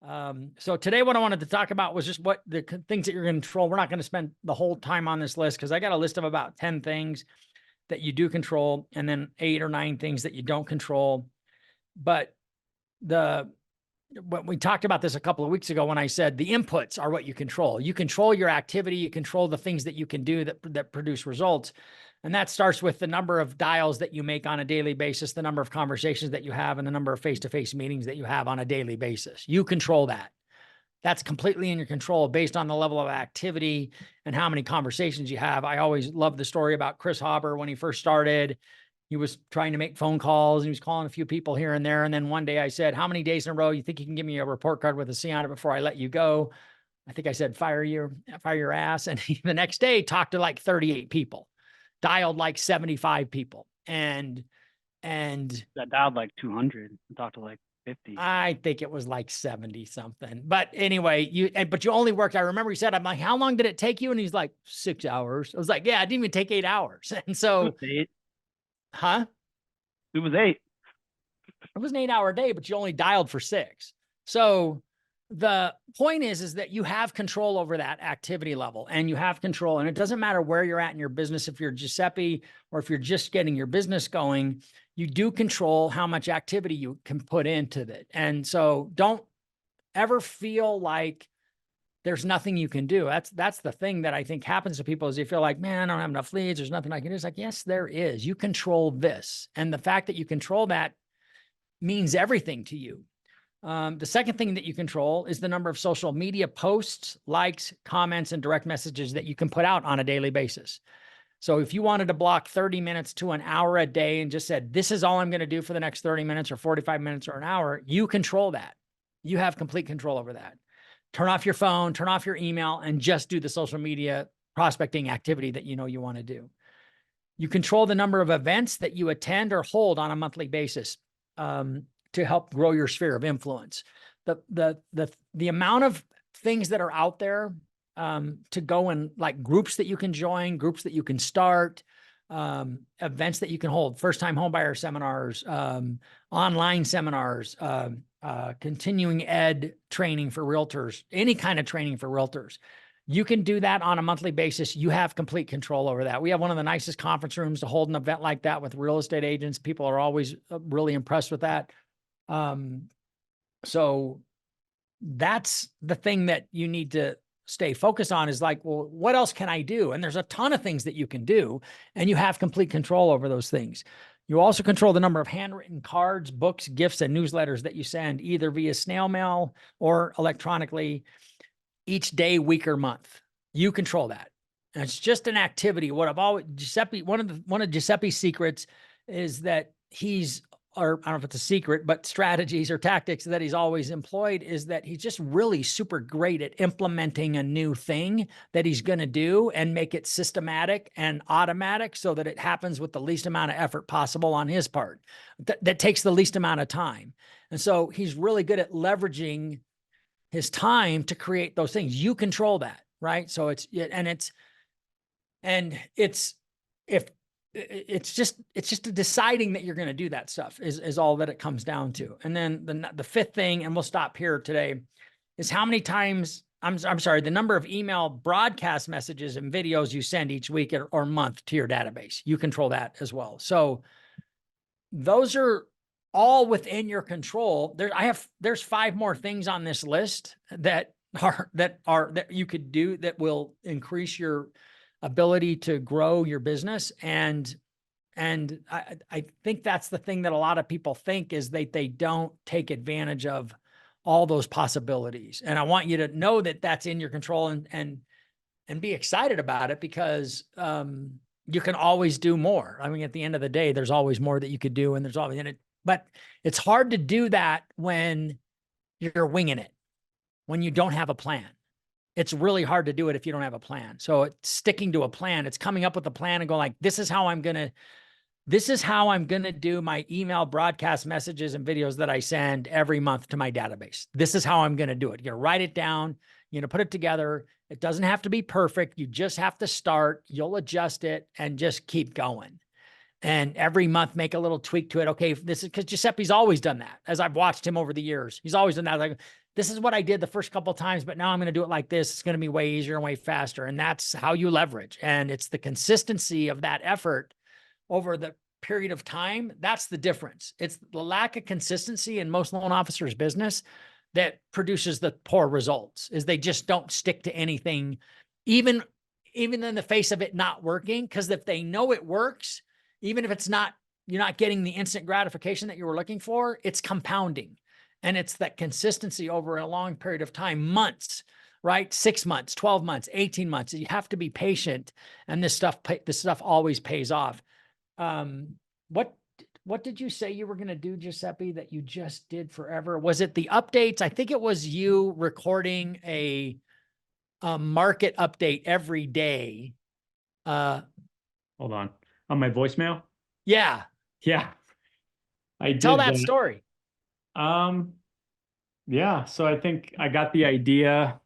So today what I wanted to talk about was just what the things that you're going to control. We're not going to spend the whole time on this list because I got a list of about 10 things that you do control and then 8 or 9 things that you don't control. But when we talked about this a couple of weeks ago, when I said the inputs are what you control. You control your activity, you control the things that you can do that produce results. And that starts with the number of dials that you make on a daily basis, the number of conversations that you have, and the number of face-to-face meetings that you have on a daily basis. You control that. That's completely in your control based on the level of activity and how many conversations you have. I always love the story about Chris Hauber when he first started. He was trying to make phone calls. And he was calling a few people here and there. And then one day I said, how many days in a row you think you can give me a report card with a C on it before I let you go? I think I said, fire your ass. And he, the next day talked to like 38 people, dialed like 75 people. And That dialed like 200 and talked to like 50. I think it was like 70 something. But anyway, but you only worked. I remember he said, I'm like, how long did it take you? And he's like, 6 hours. I was like, yeah, it didn't even take 8 hours. And so, It was 8. huh? It was 8. It was an 8-hour day, but you only dialed for 6. So the point is that you have control over that activity level and you have control. And it doesn't matter where you're at in your business. If you're Giuseppe or if you're just getting your business going, you do control how much activity you can put into it. And so don't ever feel like there's nothing you can do. That's the thing that I think happens to people is they feel like, man, I don't have enough leads. There's nothing I can do. It's like, yes, there is. You control this. And the fact that you control that means everything to you. The second thing that you control is the number of social media posts, likes, comments, and direct messages that you can put out on a daily basis. So if you wanted to block 30 minutes to an hour a day and just said, this is all I'm going to do for the next 30 minutes or 45 minutes or an hour, you control that. You have complete control over that. Turn off your phone, turn off your email, and just do the social media prospecting activity that you know you want to do. You control the number of events that you attend or hold on a monthly basis to help grow your sphere of influence. The amount of things that are out there to go in, like groups that you can join, groups that you can start, events that you can hold, first-time homebuyer seminars, online seminars, continuing ed training for realtors, any kind of training for realtors. You can do that on a monthly basis. You have complete control over that. We have one of the nicest conference rooms to hold an event like that with real estate agents. People are always really impressed with that. So that's the thing that you need to stay focused on is like, well, what else can I do? And there's a ton of things that you can do, and you have complete control over those things. You also control the number of handwritten cards, books, gifts, and newsletters that you send either via snail mail or electronically each day, week, or month. You control that. And it's just an activity. What I've always, Giuseppe, one of Giuseppe's secrets is that or I don't know if it's a secret, but strategies or tactics that he's always employed is that he's just really super great at implementing a new thing that he's going to do and make it systematic and automatic so that it happens with the least amount of effort possible on his part. That takes the least amount of time. And so he's really good at leveraging his time to create those things. You control that, right? So it's just deciding that you're going to do that stuff is all that it comes down to. And then the fifth thing, and we'll stop here today, is how many times, I'm sorry, the number of email broadcast messages and videos you send each week or month to your database. You control that as well. So those are all within your control. There's 5 more things on this list that you could do that will increase your ability to grow your business. And I think that's the thing that a lot of people think is they don't take advantage of all those possibilities. And I want you to know that that's in your control and be excited about it because, you can always do more. I mean, at the end of the day, there's always more that you could do and there's always in it, but it's hard to do that when you're winging it, when you don't have a plan. It's really hard to do it if you don't have a plan. So it's sticking to a plan. It's coming up with a plan and going like, this is how I'm going to do my email broadcast messages and videos that I send every month to my database. This is how I'm going to do it. You're going to write it down, put it together. It doesn't have to be perfect. You just have to start. You'll adjust it and just keep going. and every month make a little tweak to it. Okay, this is because Giuseppe's always done that. As I've watched him over the years, he's always done that. Like, this is what I did the first couple of times, but now I'm going to do it like this. It's going to be way easier and way faster. And that's how you leverage. And it's the consistency of that effort over the period of time. That's the difference. It's the lack of consistency in most loan officers' business that produces the poor results. Is they just don't stick to anything, even in the face of it not working. Because if they know it works, even if it's not, you're not getting the instant gratification that you were looking for, it's compounding. And it's that consistency over a long period of time, months, right? 6 months, 12 months, 18 months. You have to be patient. And this stuff always pays off. What did you say you were going to do, Giuseppe, that you just did forever? Was it the updates? I think it was you recording a market update every day. Hold on my voicemail. Yeah. Yeah. I Tell did that story. Yeah. So I think I got the idea.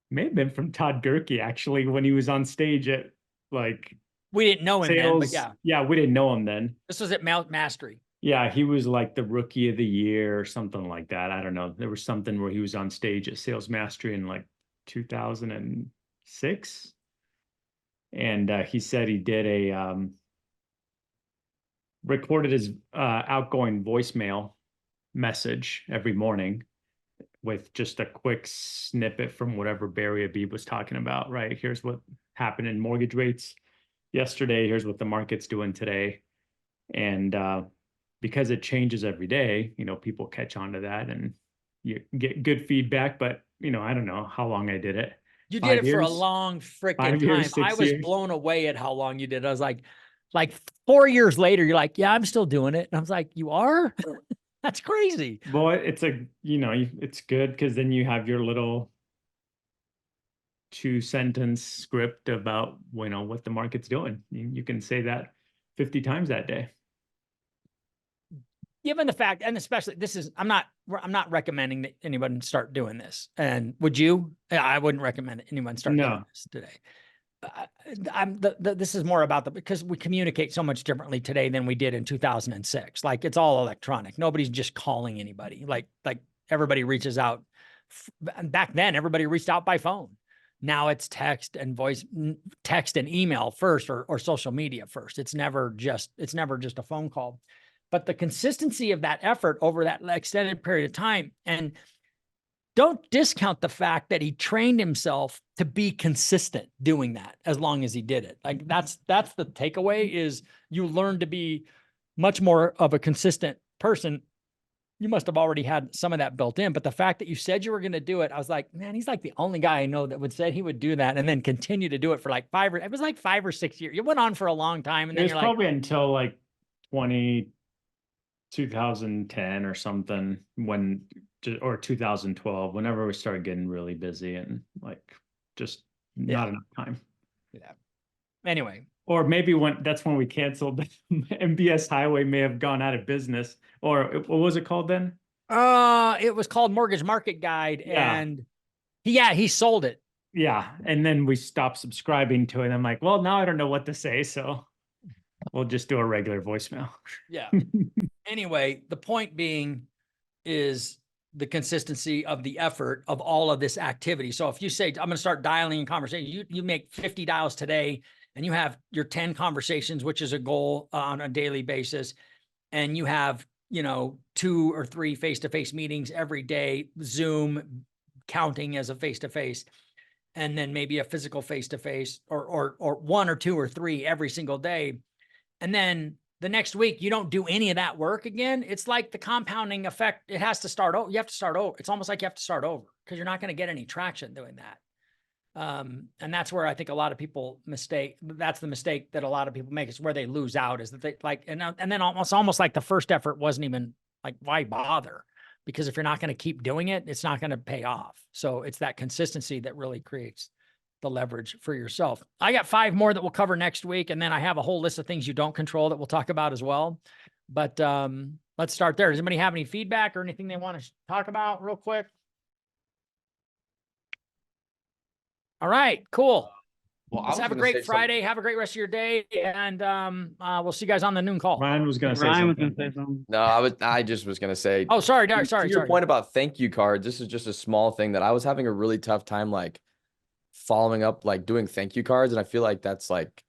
May have been from Todd Gerke, actually, when he was on stage at like We didn't know him then, but sales. yeah, Yeah, we didn't know him then. this was at Mount Mastery. Yeah, he was like the rookie of the year or something like that. I don't know. There was something where he was on stage at Sales Mastery in like 2006. And he said he did a recorded his outgoing voicemail message every morning with just a quick snippet from whatever Barry Abib was talking about, right? Here's what happened in mortgage rates yesterday. Here's what the market's doing today. And because it changes every day, you know, people catch on to that and you get good feedback. But, you know, I don't know how long I did it. You 5 did it for a years? long freaking 5 time. years, 6 I was years? blown away at how long you did. I was like 4 years later, you're like, yeah, I'm still doing it. And I was like, you are? That's crazy. Well, it's a, you know, it's good because then you have your little 2-sentence script about, you know, what the market's doing. You can say that 50 times that day. Given the fact, and especially I'm not recommending that anyone start doing this. And would you? I wouldn't recommend anyone start doing this today. This is more about because we communicate so much differently today than we did in 2006. Like it's all electronic. Nobody's just calling anybody. Like everybody reaches out. Back then, everybody reached out by phone. Now it's text and email first, or social media first. It's never just a phone call. But the consistency of that effort over that extended period of time, and don't discount the fact that he trained himself to be consistent doing that as long as he did it. Like that's the takeaway is you learn to be much more of a consistent person. You must have already had some of that built in, but the fact that you said you were going to do it, I was like, man, he's like the only guy I know that would say he would do that and then continue to do it for like 5 or 6 years. It went on for a long time. And then It was probably until like 2010 or something or 2012, whenever we started getting really busy and like just not enough time. Yeah. Anyway. Or maybe that's when we canceled. MBS Highway may have gone out of business, or what was it called then? It was called Mortgage Market Guide, and he sold it. Yeah, and then we stopped subscribing to it. I'm like, well, now I don't know what to say, so we'll just do a regular voicemail. Yeah. Anyway, the point being is the consistency of the effort of all of this activity. So if you say, I'm going to start dialing in conversation, you make 50 dials today and you have your 10 conversations, which is a goal on a daily basis. And you have, 2 or 3 face-to-face meetings every day, Zoom counting as a face-to-face, and then maybe a physical face-to-face or 1 or 2 or 3 every single day. And then the next week, you don't do any of that work again. It's like the compounding effect. It has to start over. You have to start over. It's almost like you have to start over because you're not going to get any traction doing that. And that's where I think a lot of people mistake. That's the mistake that a lot of people make, is where they lose out, is that they and then almost like the first effort wasn't even like, why bother? Because if you're not going to keep doing it, it's not going to pay off. So it's that consistency that really creates the leverage for yourself. I got 5 more that we'll cover next week. And then I have a whole list of things you don't control that we'll talk about as well. But let's start there. Does anybody have any feedback or anything they want to talk about real quick? All right, cool. Well, I Let's was have a gonna great say Friday. Have a great rest of your day. And we'll see you guys on the noon call. Ryan was going to say Ryan was something. gonna say something. No, I just was gonna say. Oh, sorry, to sorry, your sorry. point about thank you cards, this is just a small thing that I was having a really tough time like following up, like doing thank you cards, and I feel like that's like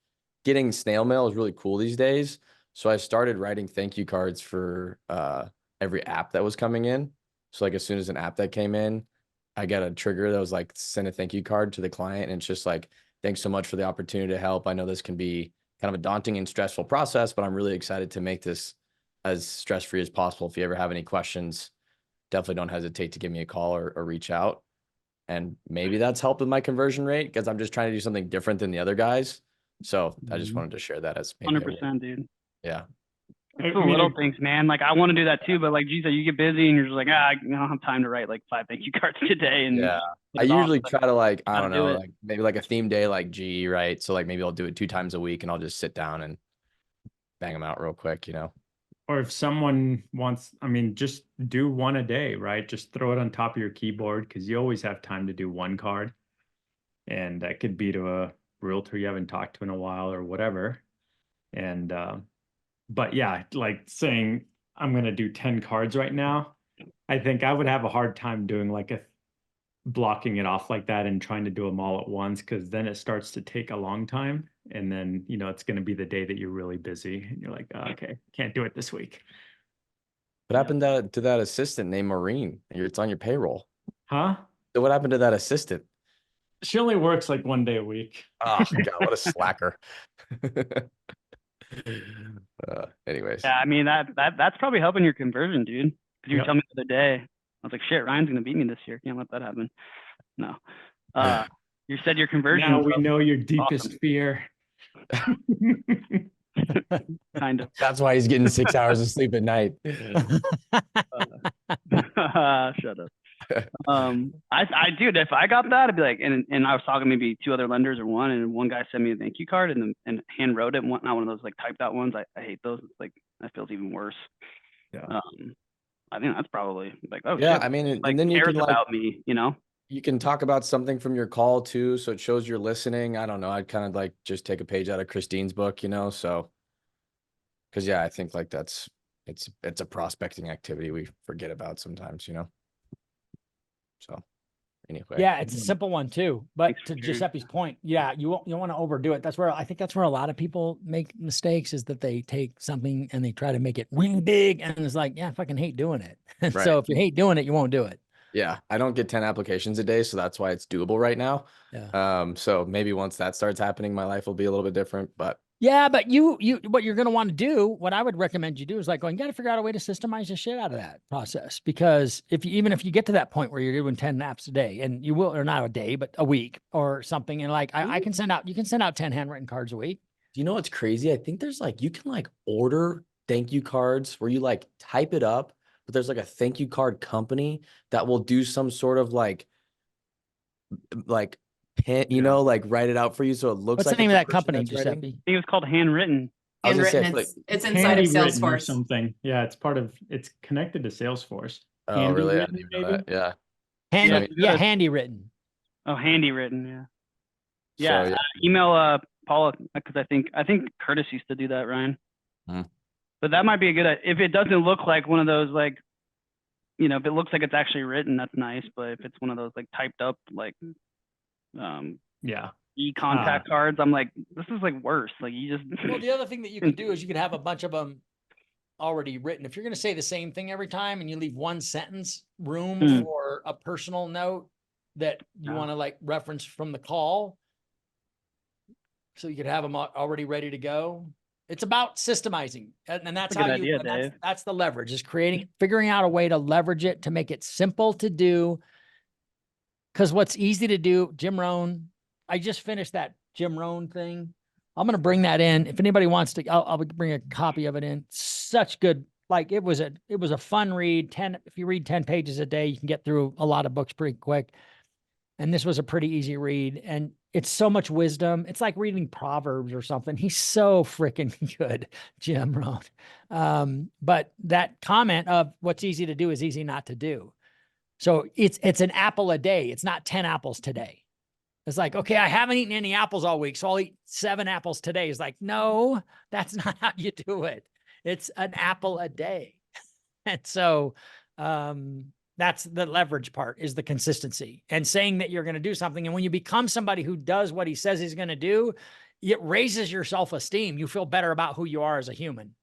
getting snail mail is really cool these days. So I started writing thank you cards for every app that was coming in. So like as soon as an app that came in, I got a trigger that was like send a thank you card to the client, and it's just like thanks so much for the opportunity to help. I know this can be kind of a daunting and stressful process, but I'm really excited to make this as stress-free as possible. If you ever have any questions, definitely don't hesitate to give me a call or reach out. And maybe that's helped with my conversion rate because I'm just trying to do something different than the other guys. So I just Mhm. wanted to share that as maybe a win. 100%, dude. Yeah. It's the little things, man. Like I want to do that too, but like geez, you get busy and you're just like, I don't have time to write like 5 thank you cards today. And Yeah. I it's usually awesome. try to like, I Gotta don't do know, it. like maybe like a theme day like G, right? So like maybe I'll do it 2 times a week and I'll just sit down and bang them out real quick, you know? Or if someone wants, I mean, just do one a day, right? Just throw it on top of your keyboard because you always have time to do one card. And that could be to a realtor you haven't talked to in a while or whatever. And, but yeah, like saying, I'm going to do 10 cards right now. I think I would have a hard time doing like blocking it off like that and trying to do them all at once because then it starts to take a long time. And then, you know, it's going to be the day that you're really busy and you're like, oh, okay, can't do it this week. What happened to that assistant named Maureen? It's on your payroll. Huh? So what happened to that assistant? She only works like 1 day a week. Oh God, what a slacker. Anyways. Yeah, I mean that's probably helping your conversion, dude. Because you were Yep. telling me the other day, I was like, shit, Ryan's gonna beat me this year. Can't let that happen. No. You said your conversion. Now was we up, know your deepest awesome. fear. kind of. That's why he's getting 6 hours of sleep at night. Shut up. Dude, if I got that, I'd be like, and I was talking maybe 2 other lenders or one, and one guy sent me a thank you card and hand wrote it. Not one of those like typed out ones. I hate those. It's like that feels even worse. Yeah. I think that's probably like, oh Yeah, shit, I mean, like and then you cares can like about me, you know? you can talk about something from your call too, so it shows you're listening. I don't know. I'd kind of like just take a page out of Christine's book, you know. So, because yeah, I think like it's a prospecting activity we forget about sometimes, you know. So, anyway, Yeah, it's a simple one too. But Thanks to for sharing. Giuseppe's point, yeah, you don't want to overdo it. I think that's where a lot of people make mistakes is that they take something and they try to make it really big and it's like, yeah, I fucking hate doing it. And Right. so if you hate doing it, you won't do it. yeah, I don't get 10 applications a day, so that's why it's doable right now. Yeah. So maybe once that starts happening, my life will be a little bit different. But Yeah, but what you're going to want to do, what I would recommend you do is like going, you got to figure out a way to systemize the shit out of that process. Because even if you get to that point where you're doing 10 apps a day and you will, or not a day, but a week or something. And like, you can send out 10 handwritten cards a week. do you know what's crazy? I think there's like, you can like order thank you cards where you like type it up, but there's like a thank you card company that will do some sort of like pen, you Yeah. know, like write it out for you. So it looks What's like the name of it's that person company, that's writing. Giuseppe? I think it was called handwritten. I was gonna say, I Handwritten, feel like, it's inside of Handywritten or Salesforce. something. Yeah, it's connected to Salesforce. oh, really? I Handywritten, didn't even know maybe? that. Yeah. Handy, Yeah. handy written. Oh, handy written, yeah. So, Yeah, email Paula because I think Curtis used to do that, Ryan. Hmm. But that might be a good if it doesn't look like one of those like, you know, if it looks like it's actually written, that's nice. But if it's one of those like typed up like Yeah. e-contact cards, I'm like, this is like worse. Like you just Well, the other thing that you could do is you could have a bunch of them already written. If you're going to say the same thing every time and you leave one sentence room Hmm. for a personal note that you Yeah. want to like reference from the call, so you could have them already ready to go. It's about systemizing, and that's That's a good how idea, and Dave. that's the leverage, is figuring out a way to leverage it to make it simple to do. Because what's easy to do, Jim Rohn, I just finished that Jim Rohn thing. I'm going to bring that in. If anybody wants to, I'll bring a copy of it in. Such good. Like it was a fun read. If you read 10 pages a day, you can get through a lot of books pretty quick. And this was a pretty easy read. And it's so much wisdom. It's like reading Proverbs or something. He's so freaking good, Jim Rohn. But that comment of what's easy to do is easy not to do. So it's an apple a day. It's not 10 apples today. It's like, okay, I haven't eaten any apples all week, so I'll eat 7 apples today. It's like, no, that's not how you do it. It's an apple a day. And so that's the leverage part, is the consistency and saying that you're going to do something. And when you become somebody who does what he says he's going to do, it raises your self-esteem. You feel better about who you are as a human.